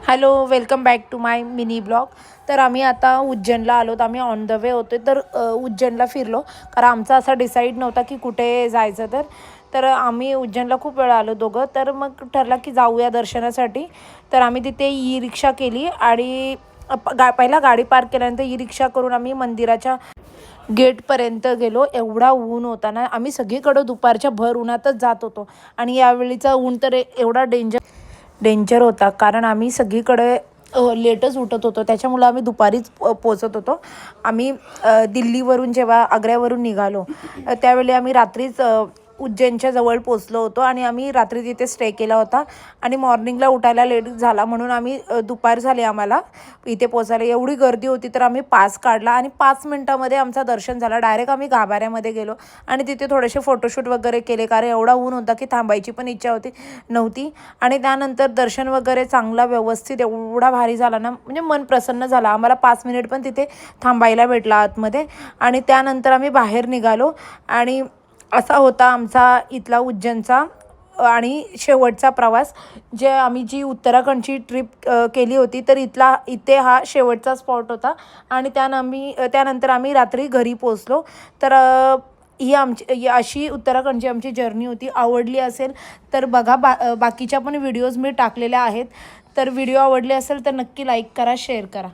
Hello, welcome back to my mini blog. तर आम्ही आता उज्जैनला आलो. तर आम्ही ऑन द वे होते. तर उज्जैनला फिरलो, कारण आमचा असा डिसाईड नव्हता की कुठे जायचं. तर आम्ही उज्जैनला खूप वेळा आलो दोघं. तर मग ठरलं की जाऊया दर्शनासाठी. तर आम्ही तिथे ई रिक्षा केली आणि पहिला गाडी पार्क केल्यानंतर ई रिक्षा करून आम्ही मंदिराच्या गेटपर्यंत गेलो. एवढा ऊन होता ना, आम्ही सगळीकडं दुपारच्या भर उन्हातच जात होतो. आणि यावेळीचा ऊन तर एवढा डेंजर होता, कारण आम्ही सगळीकडे लेटच उठत होतो. त्याच्यामुळे आम्ही दुपारीच पोचत होतो. आम्ही दिल्लीवरून जेव्हा आग्र्यावरून निघालो त्यावेळी आम्ही रात्रीच उज्जैनच्या जवळ पोचलो होतो आणि आम्ही रात्री तिथे स्टे केला होता. आणि मॉर्निंगला उठायला लेट झाला म्हणून आम्ही दुपार झाली आम्हाला इथे पोचायला. एवढी गर्दी होती तर आम्ही पास काढला आणि 5 मिनटामध्ये आमचं दर्शन झालं. डायरेक्ट आम्ही गाभाऱ्यामध्ये गेलो आणि तिथे थोडेसे फोटोशूट वगैरे केले, कारण एवढा ऊन होता की थांबायची पण इच्छा नव्हती. आणि त्यानंतर दर्शन वगैरे चांगला व्यवस्थित एवढा भारी झाला ना, म्हणजे मन प्रसन्न झालं. आम्हाला 5 मिनिट पण तिथे थांबायला भेटला आतमध्ये. आणि त्यानंतर आम्ही बाहेर निघालो आणि असा होता आमचा इथला उज्जैनचा आणि शेवटचा प्रवास. जी उत्तराखंडची ट्रिप केली होती, तर इथे हा शेवटचा स्पॉट होता. आणि त्यानंतर आम्ही रात्री घरी पोचलो. तर ही अशी उत्तराखंडची आमची जर्नी होती. आवडली असेल तर बघा. बाकीच्या पण व्हिडिओज मी टाकलेल्या आहेत. तर व्हिडिओ आवडले असेल तर नक्की लाईक करा, शेअर करा.